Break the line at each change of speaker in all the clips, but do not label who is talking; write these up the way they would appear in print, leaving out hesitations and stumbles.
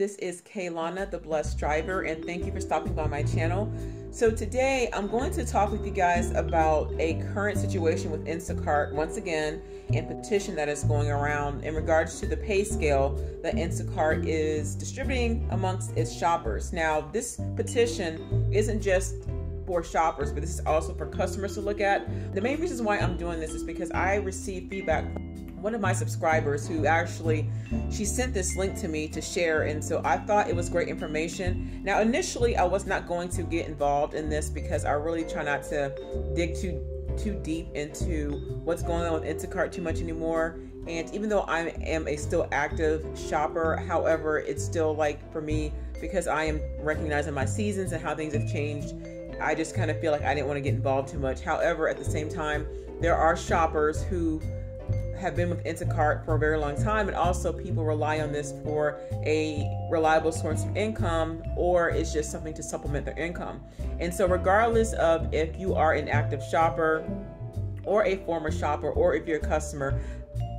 This is Kaylana, the Blessed Driver, and thank you for stopping by my channel. So today I'm going to talk with you guys about a current situation with Instacart once again and Petition that is going around in regards to the pay scale that Instacart is distributing amongst its shoppers. Now, this petition isn't just for shoppers, but this is also for customers to look at. The main reasons why I'm doing this is because I received feedback from one of my subscribers who she sent this link to me to share, and so I thought it was great information. Now, initially, I was not going to get involved in this because I really try not to dig too deep into what's going on with Instacart too much anymore. And even though I am a still active shopper, however, it's still like for me, because I am recognizing my seasons and how things have changed, I just kind of feel like I didn't want to get involved too much. However, at the same time, there are shoppers who have been with Instacart for a very long time, and also people rely on this for a reliable source of income, or it's just something to supplement their income. And so regardless of if you are an active shopper or a former shopper, or if you're a customer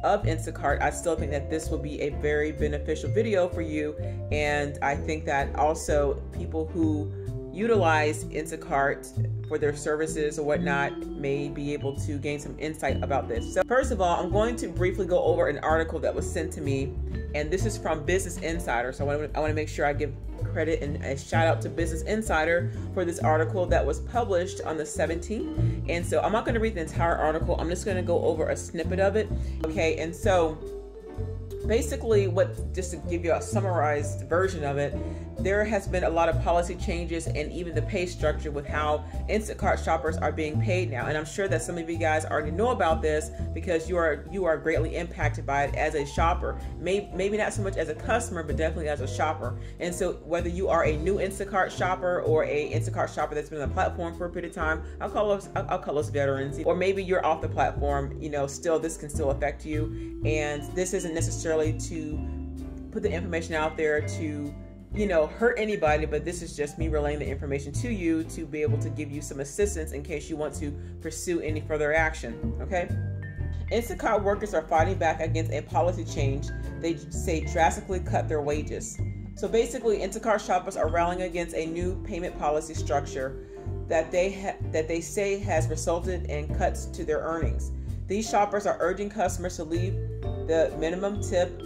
of Instacart, I still think that this will be a very beneficial video for you. And I think that also people who utilize Instacart for their services or whatnot may be able to gain some insight about this. So first of all, I'm going to briefly go over an article that was sent to me, and this is from Business Insider. So I want to make sure I give credit and a shout out to Business Insider for this article that was published on the 17th. And so I'm not going to read the entire article. I'm just going to go over a snippet of it. Okay, and so basically, just to give you a summarized version of it, there has been a lot of policy changes and even the pay structure with how Instacart shoppers are being paid now. And I'm sure that some of you guys already know about this because you are greatly impacted by it as a shopper. Maybe not so much as a customer, but definitely as a shopper. And so whether you are a new Instacart shopper or a Instacart shopper that's been on the platform for a period of time, I'll call us veterans, or maybe you're off the platform, still this can still affect you. And this isn't necessarily to put the information out there to hurt anybody, but this is just me relaying the information to you to be able to give you some assistance in case you want to pursue any further action. Okay. Instacart workers are fighting back against a policy change they say drastically cut their wages. So basically, Instacart shoppers are rallying against a new payment policy structure that they say has resulted in cuts to their earnings. These shoppers are urging customers to leave the minimum tip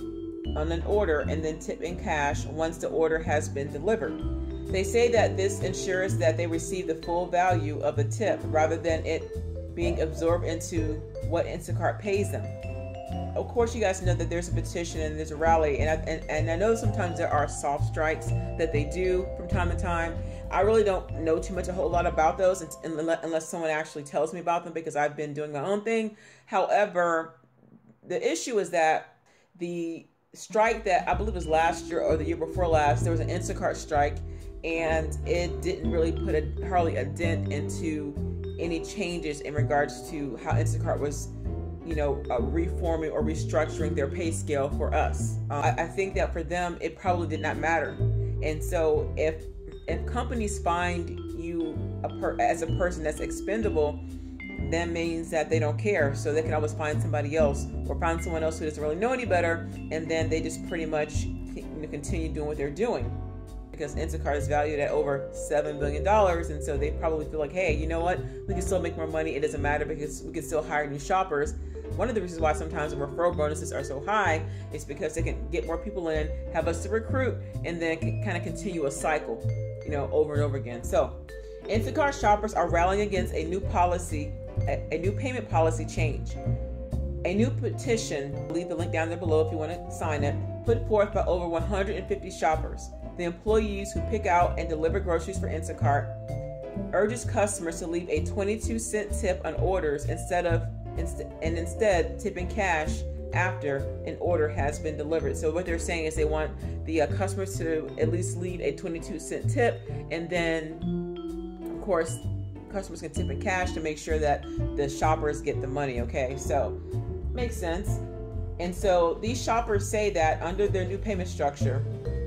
on an order and then tip in cash once the order has been delivered. They say that this ensures that they receive the full value of the tip rather than it being absorbed into what Instacart pays them. Of course, you guys know that there's a petition and there's a rally, and I know sometimes there are soft strikes that they do from time to time. I really don't know a whole lot about those unless someone actually tells me about them, because I've been doing my own thing. However, the issue is that the strike that I believe was last year or the year before last, there was an Instacart strike, and it didn't really put hardly a dent into any changes in regards to how Instacart was reforming or restructuring their pay scale for us. I think that for them, it probably did not matter. And so if companies find you as a person that's expendable, that means that they don't care. So they can always find somebody else or find someone else who doesn't really know any better. And then they just pretty much continue doing what they're doing, because Instacart is valued at over $7 billion. And so they probably feel like, hey, you know what? We can still make more money. It doesn't matter because we can still hire new shoppers. One of the reasons why sometimes the referral bonuses are so high is because they can get more people in, have us to recruit, and then kind of continue a cycle, over and over again. So Instacart shoppers are rallying against a new payment policy change. A new petition, I'll leave the link down there below if you want to sign it, put forth by over 150 shoppers, the employees who pick out and deliver groceries for Instacart, urges customers to leave a 22-cent tip on orders instead tipping cash after an order has been delivered. So what they're saying is they want the customers to at least leave a 22-cent tip, and then of course customers can tip in cash to make sure that the shoppers get the money. Okay, so makes sense. And so these shoppers say that under their new payment structure,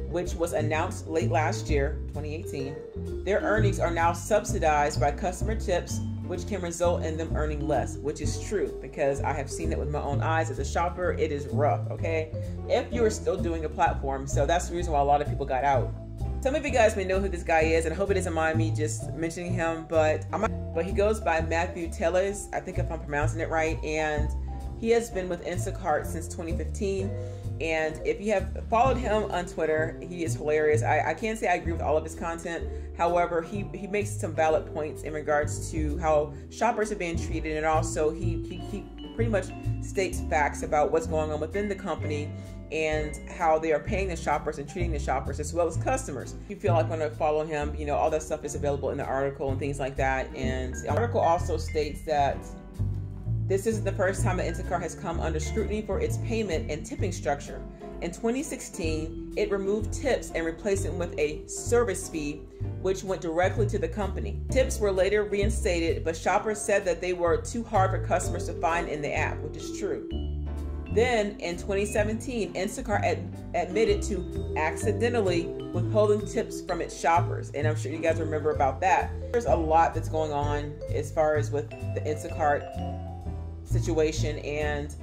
which was announced late last year, 2018, their earnings are now subsidized by customer tips which can result in them earning less, which is true because I have seen it with my own eyes as a shopper. It is rough, okay? If you're still doing a platform, so that's the reason why a lot of people got out. Some of you guys may know who this guy is, and I hope it doesn't mind me just mentioning him, but he goes by Matthew Tellez, I think if I'm pronouncing it right, and he has been with Instacart since 2015. And if you have followed him on Twitter, he is hilarious. I can't say I agree with all of his content. However, he makes some valid points in regards to how shoppers are being treated, and also he pretty much states facts about what's going on within the company and how they are paying the shoppers and treating the shoppers as well as customers. If you feel like want to follow him, you know, all that stuff is available in the article and things like that. And the article also states that this isn't the first time that Instacart has come under scrutiny for its payment and tipping structure. In 2016, it removed tips and replaced it with a service fee, which went directly to the company. Tips were later reinstated, but shoppers said that they were too hard for customers to find in the app, which is true. Then, in 2017, Instacart admitted to accidentally withholding tips from its shoppers, and I'm sure you guys remember about that. There's a lot that's going on as far as with the Instacart situation, and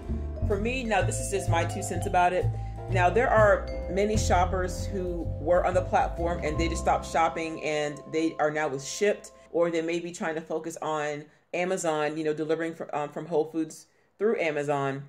for me, now this is just my 2 cents about it. Now there are many shoppers who were on the platform and they just stopped shopping and they are now with Shipped, or they may be trying to focus on Amazon, you know, delivering from Whole Foods through Amazon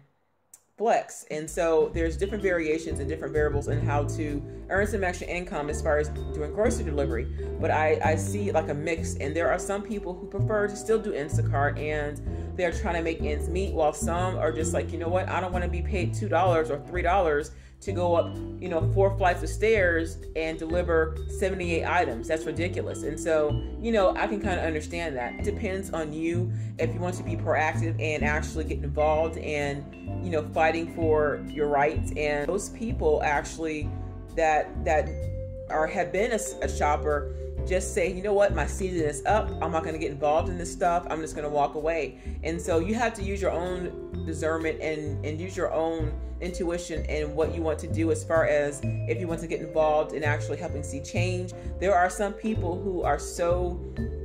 Flex. And so there's different variations and different variables in how to earn some extra income as far as doing grocery delivery. But I see like a mix, and there are some people who prefer to still do Instacart and they're trying to make ends meet, while some are just like, you know what, I don't want to be paid $2 or $3 to go up, you know, 4 flights of stairs and deliver 78 items. That's ridiculous. And so, you know, I can kind of understand that. It depends on you if you want to be proactive and actually get involved and, you know, fighting for your rights. And those people actually that have been a shopper just say, you know what, my season is up. I'm not going to get involved in this stuff. I'm just going to walk away. And so you have to use your own discernment and use your own intuition and what you want to do as far as if you want to get involved in actually helping see change. There are some people who are so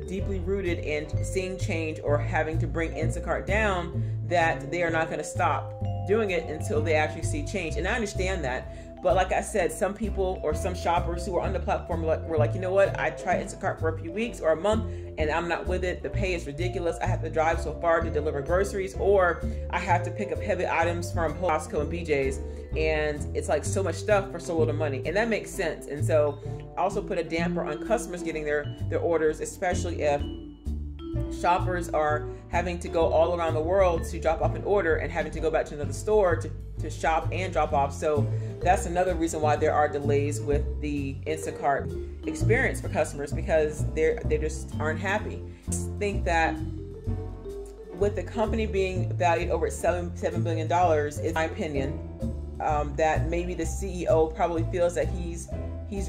deeply rooted in seeing change or having to bring Instacart down that they are not going to stop doing it until they actually see change. And I understand that. But like I said, some people or some shoppers who are on the platform were like, you know what, I tried Instacart for a few weeks or a month and I'm not with it. The pay is ridiculous. I have to drive so far to deliver groceries, or I have to pick up heavy items from Costco and BJ's. And it's like so much stuff for so little money. And that makes sense. And so also put a damper on customers getting their orders, especially if shoppers are having to go all around the world to drop off an order and having to go back to another store to shop and drop off. So that's another reason why there are delays with the Instacart experience for customers, because they just aren't happy. I think that with the company being valued over $7 billion, in my opinion, that maybe the CEO probably feels that he's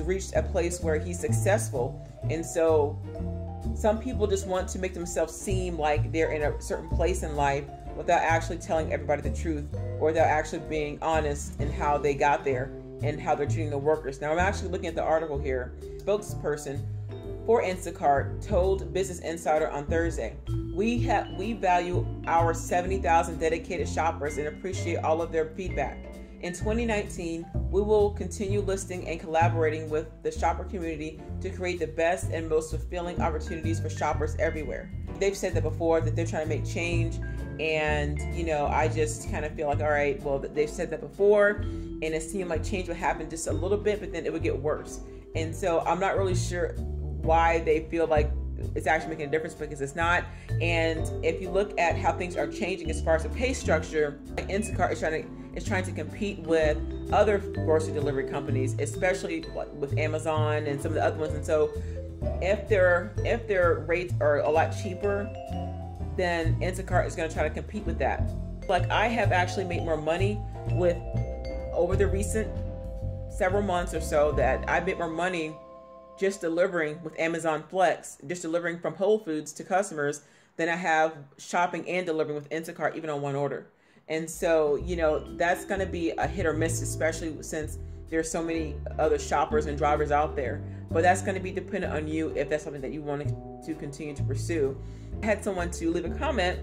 reached a place where he's successful. And so some people just want to make themselves seem like they're in a certain place in life without actually telling everybody the truth, or without actually being honest in how they got there and how they're treating the workers. Now, I'm actually looking at the article here. Spokesperson for Instacart told Business Insider on Thursday, we value our 70,000 dedicated shoppers and appreciate all of their feedback. In 2019, we will continue listening and collaborating with the shopper community to create the best and most fulfilling opportunities for shoppers everywhere. They've said that before, that they're trying to make change. And, you know, I just kind of feel like, all right, well, they've said that before, and it seemed like change would happen just a little bit, but then it would get worse. And so I'm not really sure why they feel like it's actually making a difference, because it's not. And if you look at how things are changing as far as the pay structure, Instacart is trying to compete with other grocery delivery companies, especially with Amazon and some of the other ones. And so if their rates are a lot cheaper, then Instacart is going to try to compete with that. Like, I have actually made more money with, over the recent several months or so, that I've made more money just delivering with Amazon Flex, just delivering from Whole Foods to customers, than I have shopping and delivering with Instacart, even on one order. And so, you know, that's going to be a hit or miss, especially since there's so many other shoppers and drivers out there. but that's going to be dependent on you if that's something that you want to continue to pursue. I had someone to leave a comment,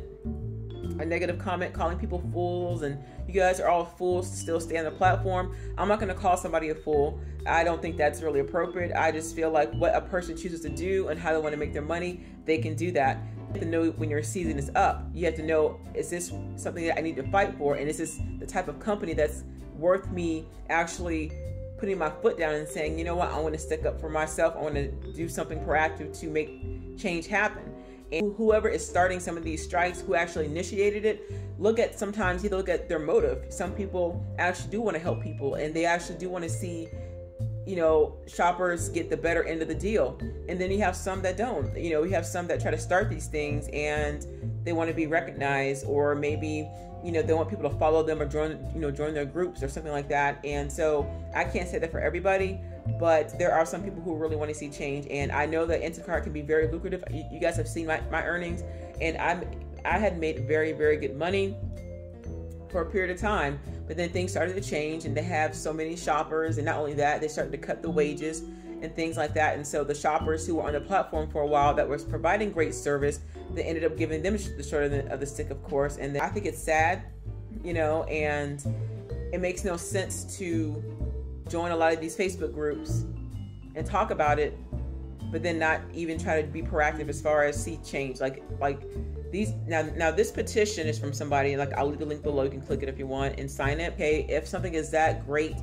a negative comment, calling people fools, and you guys are all fools to still stay on the platform. I'm not going to call somebody a fool. I don't think that's really appropriate. I just feel like what a person chooses to do and how they want to make their money, they can do that. You have to know when your season is up. You have to know, is this something that I need to fight for? And is this the type of company that's worth me actually putting my foot down and saying, you know what, I want to stick up for myself. I want to do something proactive to make change happen. And whoever is starting some of these strikes, who actually initiated it, sometimes you look at their motive. Some people actually do want to help people, and they actually do want to see, shoppers get the better end of the deal. And then you have some that don't. You have some that try to start these things and they want to be recognized, or maybe, they want people to follow them or join their groups or something like that. And so I can't say that for everybody, but there are some people who really want to see change. And I know that Instacart can be very lucrative. You guys have seen my earnings, and I had made very, very good money for a period of time, but then things started to change, and they have so many shoppers, and not only that, they started to cut the wages and things like that. And so the shoppers who were on the platform for a while that was providing great service, they ended up giving them the short of the stick, of course. And I think it's sad, and it makes no sense to join a lot of these Facebook groups and talk about it, but then not even try to be proactive as far as see change. Like these now this petition is from somebody, like I'll leave the link below, you can click it if you want and sign it. Okay, if something is that great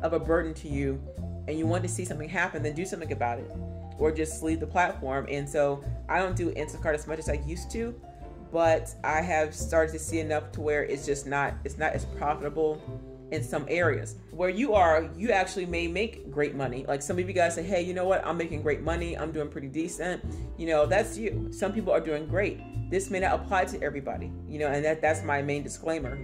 of a burden to you and you want to see something happen, then do something about it, or just leave the platform. And so I don't do Instacart as much as I used to, but I have started to see enough to where it's not as profitable in some areas. Where you are, you actually may make great money. Like some of you guys say, hey, you know what, I'm making great money, I'm doing pretty decent. That's you. Some people are doing great. This may not apply to everybody, and that's my main disclaimer,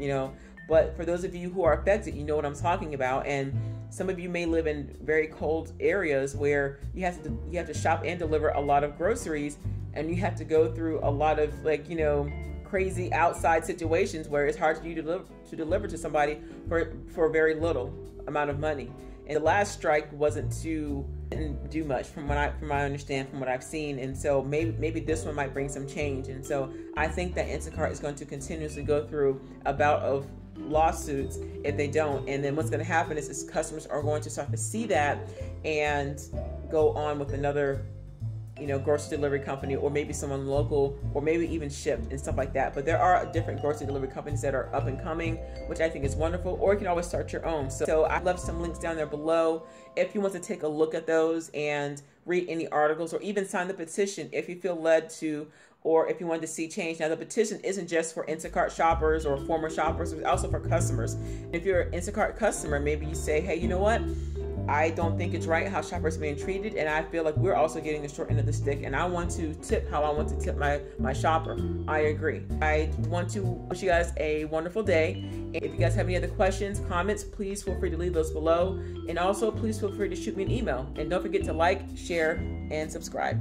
but for those of you who are affected, you know what I'm talking about. And some of you may live in very cold areas where you have to shop and deliver a lot of groceries, and you have to go through a lot of crazy outside situations where it's hard for you to deliver to somebody for a very little amount of money. And the last strike didn't do much from what I understand, from what I've seen. And so maybe this one might bring some change. And so I think that Instacart is going to continuously go through a bout of lawsuits if they don't. And then what's going to happen is customers are going to start to see that and go on with another grocery delivery company, or maybe someone local, or maybe even Shipped and stuff like that. But there are different grocery delivery companies that are up and coming, which I think is wonderful, or you can always start your own. So I left some links down there below if you want to take a look at those and read any articles, or even sign the petition if you feel led to, or if you want to see change. Now, the petition isn't just for Instacart shoppers or former shoppers, it's also for customers. If you're an Instacart customer, maybe you say, hey, you know what? I don't think it's right how shoppers are being treated, and I feel like we're also getting the short end of the stick, and I want to tip how I want to tip my shopper. I agree. I want to wish you guys a wonderful day. And if you guys have any other questions, comments, please feel free to leave those below. And also, please feel free to shoot me an email. And don't forget to like, share, and subscribe.